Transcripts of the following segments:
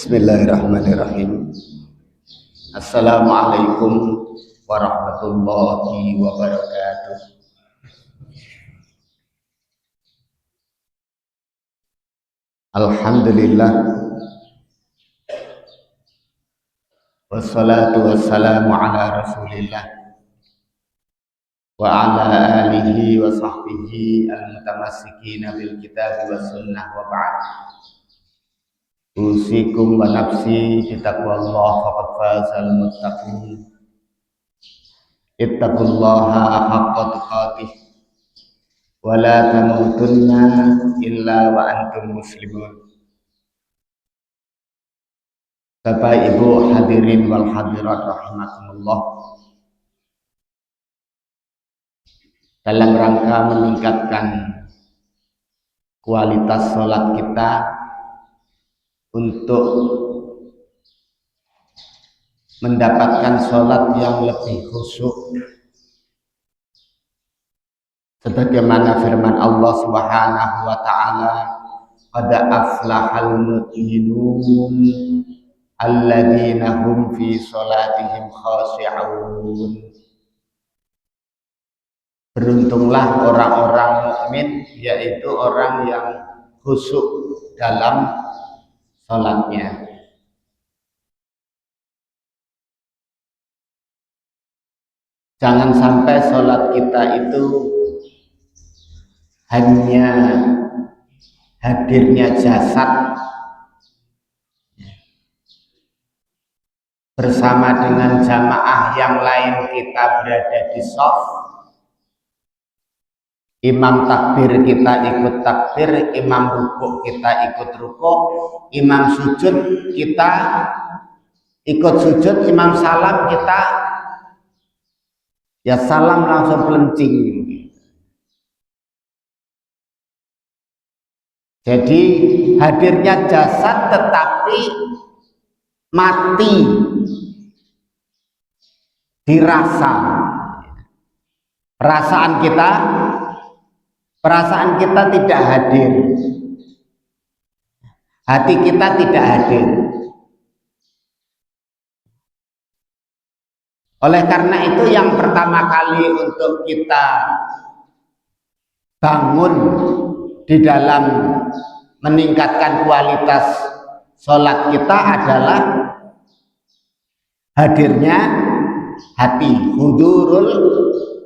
Bismillahirrahmanirrahim. Assalamualaikum warahmatullahi wabarakatuh. Alhamdulillah, wassalatu wassalamu ala rasulillah wa ala alihi wa sahbihi al-mutamassikina bil kitab wa sunnah wa ba'd. Usikum wa nafsi bitaqwallah faqad fazal muttaqun. Ittaqullaha haqqa tuqatih wa la tamutunna illa wa antum muslimun. Bapak Ibu hadirin wal hadirat rahimakumullah. Dalam rangka meningkatkan kualitas sholat kita untuk mendapatkan sholat yang lebih khusyuk, sebagaimana firman Allah Subhanahu wa taala, qad aflahal mu'minun alladzina hum fi sholatihim khashi'un. Beruntunglah orang-orang mukmin, yaitu orang yang khusyuk dalam sholatnya. Jangan sampai sholat kita itu hanya hadirnya jasad bersama dengan jamaah yang lain, kita berada di shaf, imam takbir kita ikut takbir, imam rukuk kita ikut rukuk, imam sujud kita ikut sujud, imam salam kita ya salam langsung pelencing. Jadi hadirnya jasad tetapi mati dirasa. Perasaan kita tidak hadir, hati kita tidak hadir. Oleh karena itu yang pertama kali untuk kita bangun di dalam meningkatkan kualitas sholat kita adalah hadirnya hati, hudurul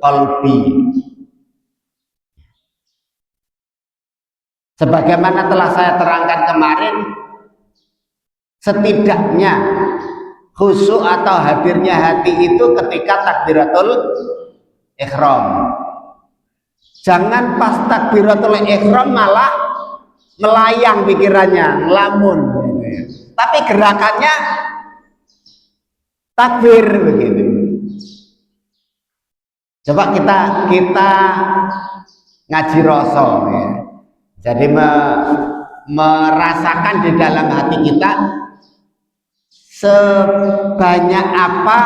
qalbi. Sebagaimana telah saya terangkan kemarin, setidaknya khusyuk atau hadirnya hati itu ketika takbiratul ihram. Jangan pas takbiratul ihram malah melayang pikirannya, ngelamun, tapi gerakannya takbir begitu. Coba kita ngaji rasa ya. Jadi merasakan di dalam hati kita sebanyak apa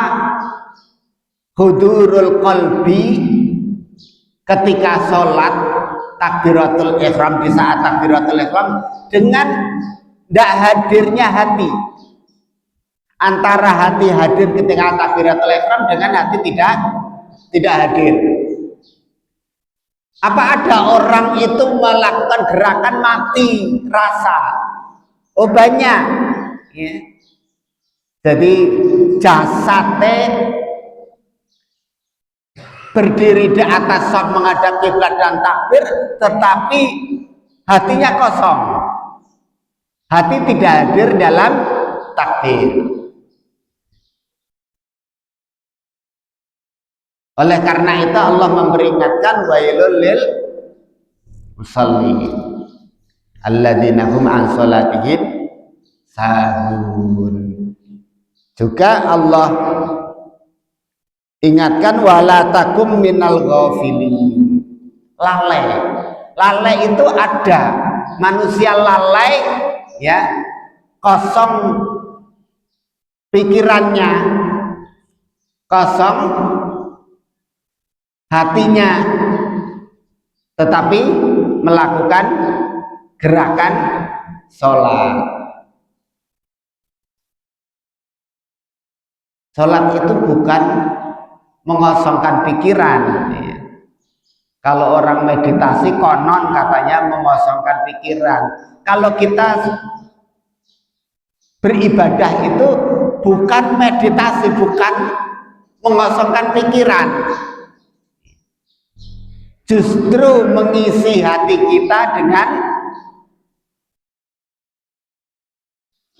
hudurul qalbi ketika sholat takbiratul ihram, di saat takbiratul ihram, dengan tidak hadirnya hati. Antara hati hadir ketika takbiratul ihram dengan hati tidak hadir. Apa ada orang itu melakukan gerakan mati rasa? Oh banyak ya. Jadi jasadnya berdiri di atas shaf menghadap kiblat dan takbir, tetapi hatinya kosong. Hati tidak hadir dalam takbir. Oleh karena itu Allah memperingatkan, wailul lil musallin alladzina hum an sholatihim sahun. Juga Allah ingatkan, wala takum minal ghafilin. Lalai itu ada, manusia lalai ya, kosong pikirannya, kosong hatinya, tetapi melakukan gerakan sholat. Sholat itu bukan mengosongkan pikiran. Kalau orang meditasi konon katanya mengosongkan pikiran. Kalau kita beribadah itu bukan meditasi, bukan mengosongkan pikiran. Justru mengisi hati kita dengan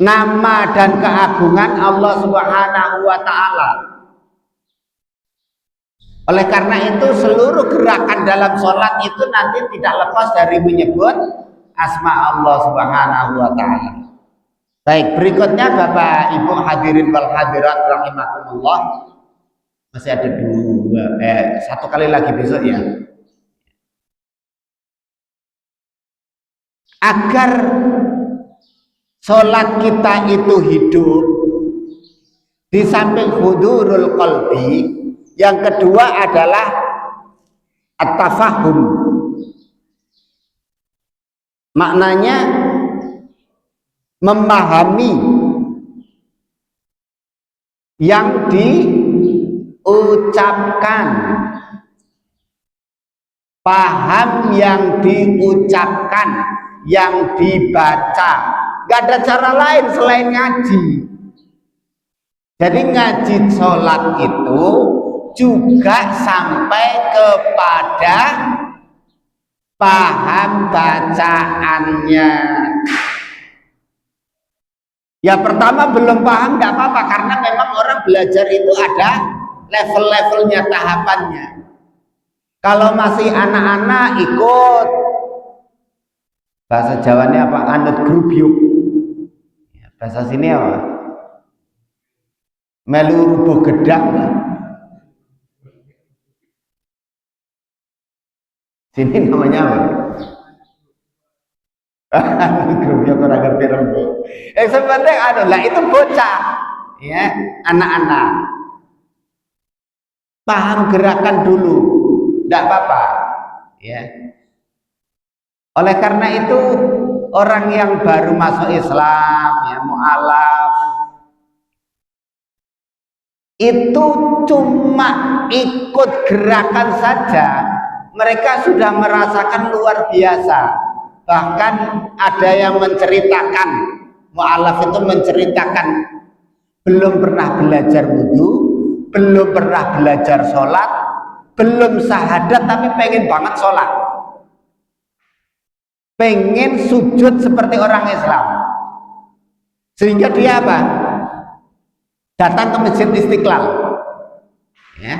nama dan keagungan Allah Subhanahu wa Ta'ala. Oleh karena itu seluruh gerakan dalam sholat itu nanti tidak lepas dari menyebut asma Allah Subhanahu wa Ta'ala. Baik, berikutnya Bapak Ibu hadirin wal hadirat rahimakumullah. Masih ada satu kali lagi besok ya. Agar sholat kita itu hidup, di samping hudurul qalbi, yang kedua adalah at-tafahum. Maknanya memahami yang diucapkan, paham yang diucapkan, yang dibaca. Gak ada cara lain selain ngaji. Jadi ngaji sholat itu juga sampai kepada paham bacaannya. Ya pertama belum paham gak apa-apa, karena memang orang belajar itu ada level-levelnya, tahapannya. Kalau masih anak-anak ikut bahasa Jawanya apa? Anut grubyuk. Bahasa sini apa? Melu rubuh gedang. Sini namanya apa? Grubyuk kurang ngerti rembuk. Sebenarnya lah itu bocah, ya, anak-anak. Paham gerakan dulu, tidak apa-apa, ya. Oleh karena itu orang yang baru masuk Islam, ya, mu'alaf, itu cuma ikut gerakan saja mereka sudah merasakan luar biasa. Bahkan ada yang menceritakan, mu'alaf itu menceritakan belum pernah belajar wudhu, belum pernah belajar sholat, belum syahadat, tapi pengen banget sholat, pengen sujud seperti orang Islam. Sehingga dia apa? Datang ke Masjid Istiqlal, ya.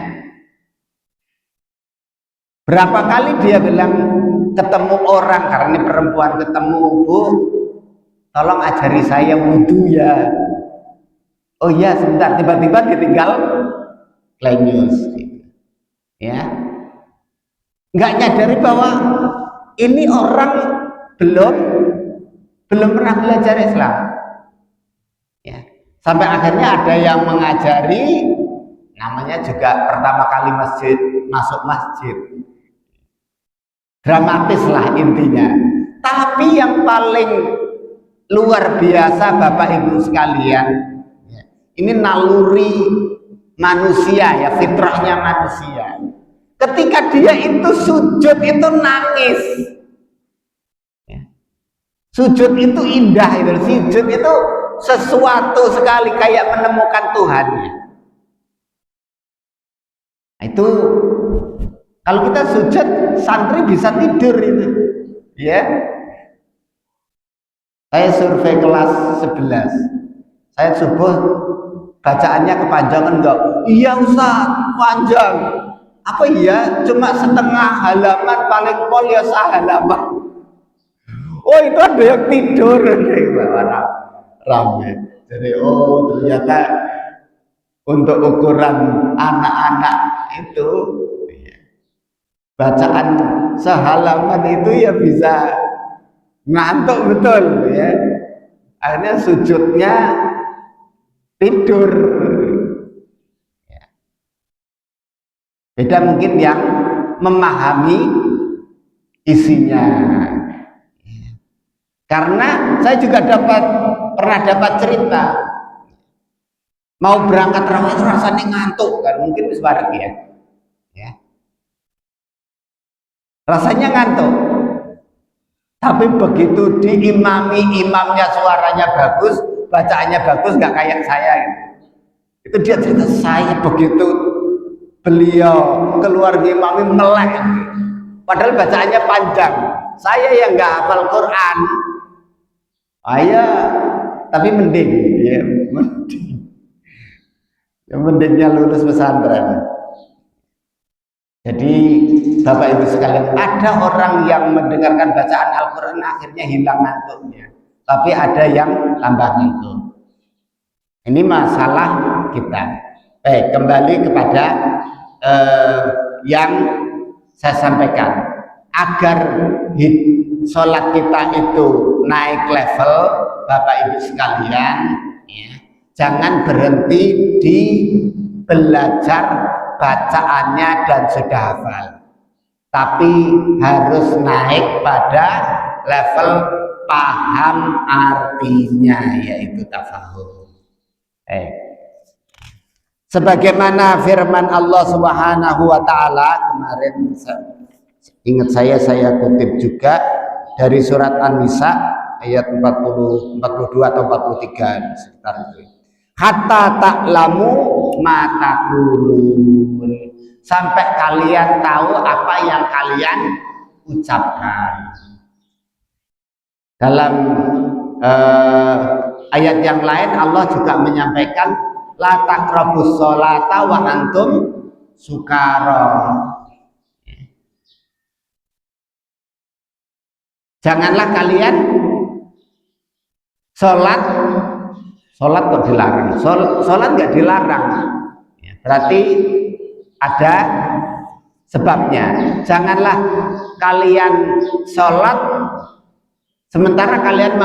Berapa kali dia bilang ketemu orang, karena ini perempuan, ketemu, Bu, tolong ajari saya wudhu ya. Oh iya sebentar, tiba-tiba ditinggal klenyus, ya. Nggak nyadari bahwa ini orang belum pernah belajar Islam, ya. Sampai akhirnya ada yang mengajari, namanya juga pertama kali masuk masjid, dramatis lah intinya. Tapi yang paling luar biasa Bapak Ibu sekalian, ini naluri manusia, ya, fitrahnya manusia. Ketika dia itu sujud itu nangis, ya. Sujud itu indah, itu sujud itu sesuatu sekali, kayak menemukan Tuhannya. Itu kalau kita sujud, santri bisa tidur itu, ya. Saya survei kelas 11, saya subuh bacaannya kepanjangan enggak? Iya Ustaz, panjang. Apa iya? Cuma setengah halaman, paling pol ya sehalaman. Oh itu ada yang tidur, rame. Jadi oh ternyata untuk ukuran anak-anak itu, bacaan sehalaman itu ya bisa ngantuk betul, ya. Akhirnya sujudnya tidur, ya. Beda mungkin yang memahami isinya, ya. Karena saya juga pernah dapat cerita Mau berangkat raweh itu rasanya ngantuk kan, mungkin wis bareng ya. Rasanya ngantuk. Tapi begitu diimami, imamnya suaranya bagus, bacaannya bagus, nggak kayak saya gitu. Itu dia cerita, saya begitu beliau keluar ngimami melek, padahal bacaannya panjang. Saya yang nggak hafal Quran, tapi mending, ya mending. Yang pentingnya lulus pesantren. Jadi Bapak Ibu sekalian, ada orang yang mendengarkan bacaan Al-Quran akhirnya hilang ngantuknya, tapi ada yang tambah ngantuk. Ini masalah kita. Baik, kembali kepada yang saya sampaikan. Agar sholat kita itu naik level, Bapak Ibu sekalian, ya, jangan berhenti di belajar bacaannya dan sudah hafal, tapi harus naik pada level paham artinya, yaitu tafahum. Sebagaimana firman Allah Subhanahu wa taala kemarin, ingat saya kutip juga dari surat An-Nisa ayat 42 atau 43 sekitar itu. Hatta ta'lamu ma taqulun, sampai kalian tahu apa yang kalian ucapkan. Dalam ayat yang lain Allah juga menyampaikan la taqrabus sholata wa antum sukara. Janganlah kalian sholat kok dilarang. Sholat nggak dilarang, berarti ada sebabnya. Janganlah kalian sholat sementara kalian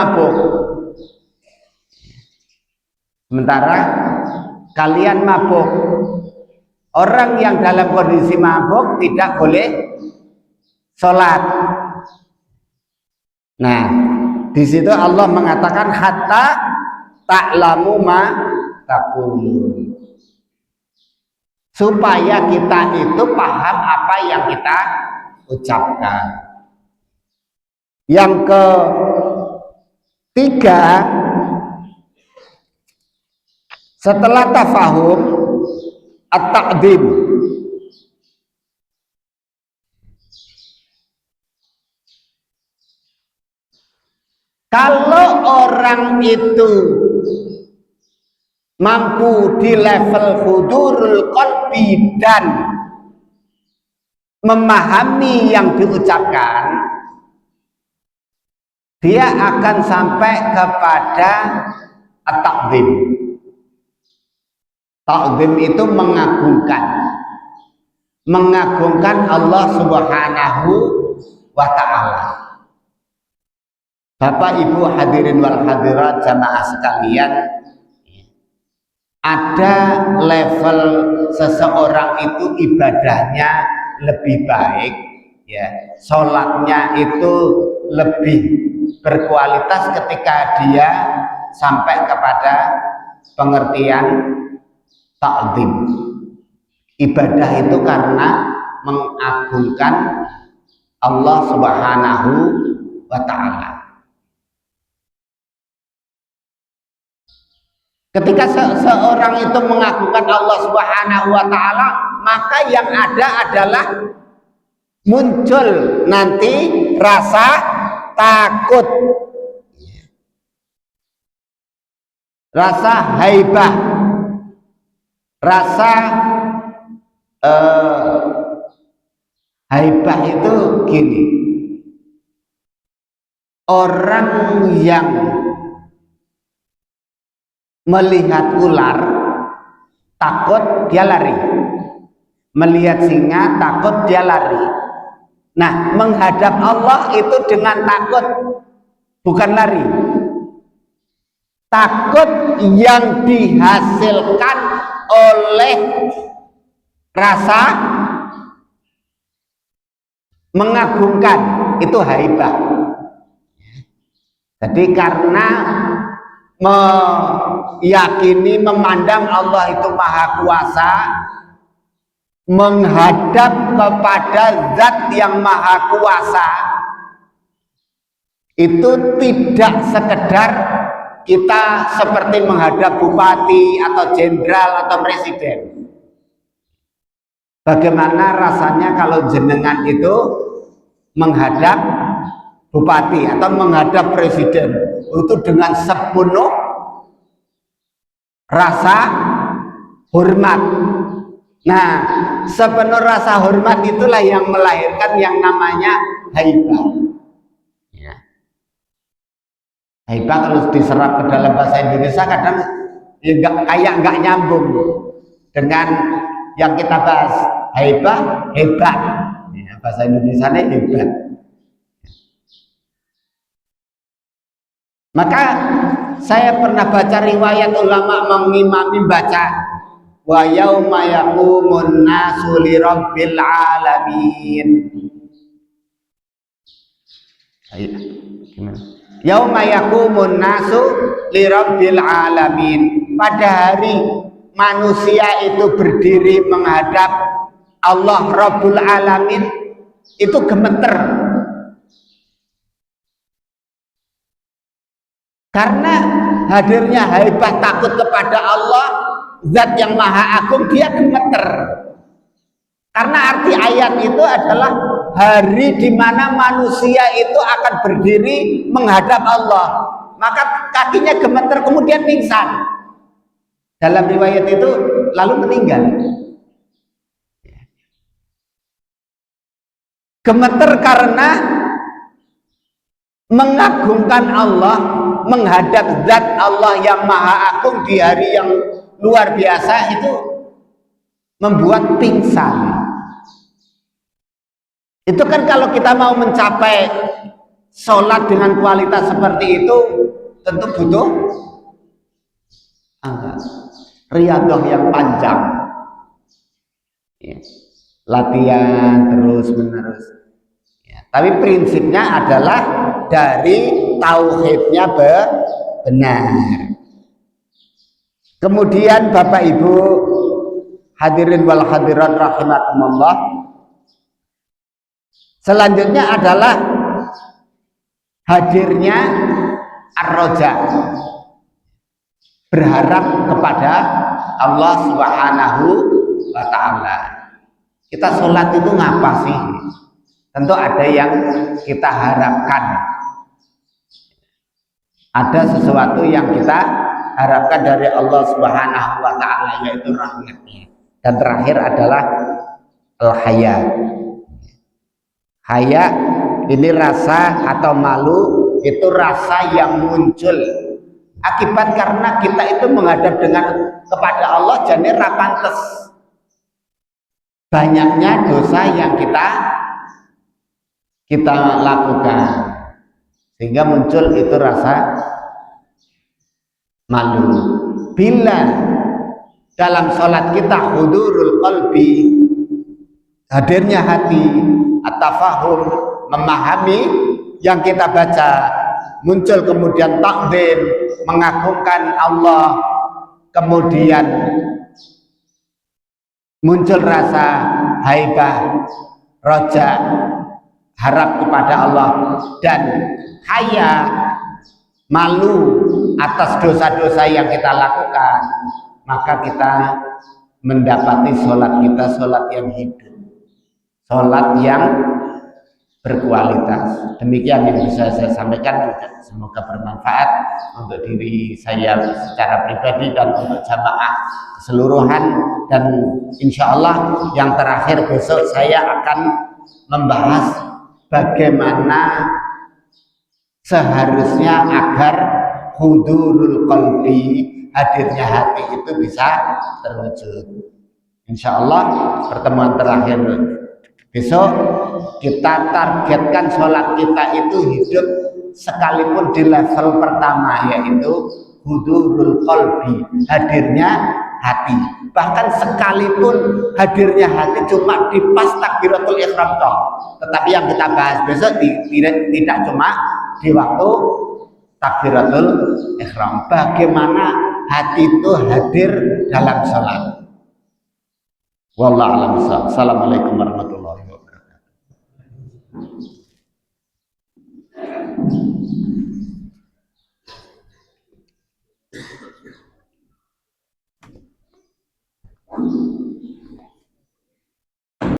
mabuk. Orang yang dalam kondisi mabuk tidak boleh sholat. Nah, di situ Allah mengatakan hatta ta'lamu ma taqulun, supaya kita itu paham apa yang kita ucapkan. Yang ketiga, setelah tafahum, at-taqdim. Kalau orang itu mampu di level hudurul qalbi dan memahami yang diucapkan, dia akan sampai kepada at-taqdim. Taqdim itu mengagungkan Allah Subhanahu wa ta'ala. Bapak Ibu hadirin wal hadirat jamaah sekalian, ada level seseorang itu ibadahnya lebih baik, ya, sholatnya itu lebih berkualitas ketika dia sampai kepada pengertian ta'zim. Ibadah itu karena mengagungkan Allah Subhanahu wa ta'ala. Ketika seorang itu mengagungkan Allah Subhanahu wa ta'ala, maka yang ada adalah muncul nanti rasa takut, rasa haibah, rasa haibah itu gini, orang yang melihat ular takut dia lari, melihat singa takut dia lari. Nah, menghadap Allah itu dengan takut, bukan lari. Takut yang dihasilkan oleh rasa mengagungkan, itu haibah. Jadi karena meyakini, memandang Allah itu maha kuasa, menghadap kepada zat yang maha kuasa, itu tidak sekedar kita seperti menghadap bupati atau jenderal atau presiden. Bagaimana rasanya kalau jenengan itu menghadap bupati atau menghadap presiden itu dengan sepenuh rasa hormat. Nah, sepenuh rasa hormat itulah yang melahirkan yang namanya haibah. Ya. Haibah kalau diserap ke dalam bahasa Indonesia kadang ya nggak nyambung dengan yang kita bahas. Haibah, hebat. Ya, bahasa Indonesia ini hebat. Maka saya pernah baca riwayat ulama mengimami baca wa yauma yaqumun nasu li rabbil alamin. Yauma yaqumun nasu li rabbil alamin. Pada hari manusia itu berdiri menghadap Allah Rabbul Alamin, itu gemeter. Karena hadirnya haibah takut kepada Allah, zat yang maha agung, dia gemeter. Karena arti ayat itu adalah hari di mana manusia itu akan berdiri menghadap Allah, maka kakinya gemeter kemudian pingsan. Dalam riwayat itu lalu meninggal. Gemeter karena mengagungkan Allah, menghadap zat Allah yang maha agung di hari yang luar biasa, itu membuat pingsan. Itu kan kalau kita mau mencapai sholat dengan kualitas seperti itu tentu butuh riyadhah yang panjang, ya. Latihan terus menerus, ya. Tapi prinsipnya adalah dari tauhidnya benar. Kemudian Bapak Ibu hadirin wal hadirat rahimakumullah, selanjutnya adalah hadirnya ar-roja, berharap kepada Allah Subhanahu wa ta'ala. Kita sholat itu ngapa sih? Tentu ada yang kita harapkan, ada sesuatu yang kita harapkan dari Allah Subhanahu wa ta'ala, yaitu rahmatnya. Dan terakhir adalah al-haya. Haya ini rasa atau malu, itu rasa yang muncul akibat karena kita itu menghadap kepada Allah, jadi rapantes banyaknya dosa yang kita lakukan, sehingga muncul itu rasa malu. Bila dalam sholat kita hudurul qalbi, hadirnya hati, at-tafahum, memahami yang kita baca, muncul kemudian takdim, mengagungkan Allah, kemudian muncul rasa haibah, roja, harap kepada Allah, dan haya, malu atas dosa-dosa yang kita lakukan, maka kita mendapati sholat kita sholat yang hidup, sholat yang berkualitas. Demikian yang bisa saya sampaikan, semoga bermanfaat untuk diri saya secara pribadi dan untuk jamaah keseluruhan. Dan insya Allah yang terakhir besok saya akan membahas bagaimana seharusnya agar hudurul qalbi, hadirnya hati itu bisa terwujud. Insya Allah pertemuan terakhir besok kita targetkan sholat kita itu hidup sekalipun di level pertama, yaitu hudurul qalbi, hadirnya hati. Bahkan sekalipun hadirnya hati cuma di pas takbiratul ihram toh, tetapi yang kita bahas besok tidak cuma di waktu takbiratul ihram. Bagaimana hati itu hadir dalam sholat. Wallahu a'lam bishawab. Assalamualaikum warahmatullahi wabarakatuh.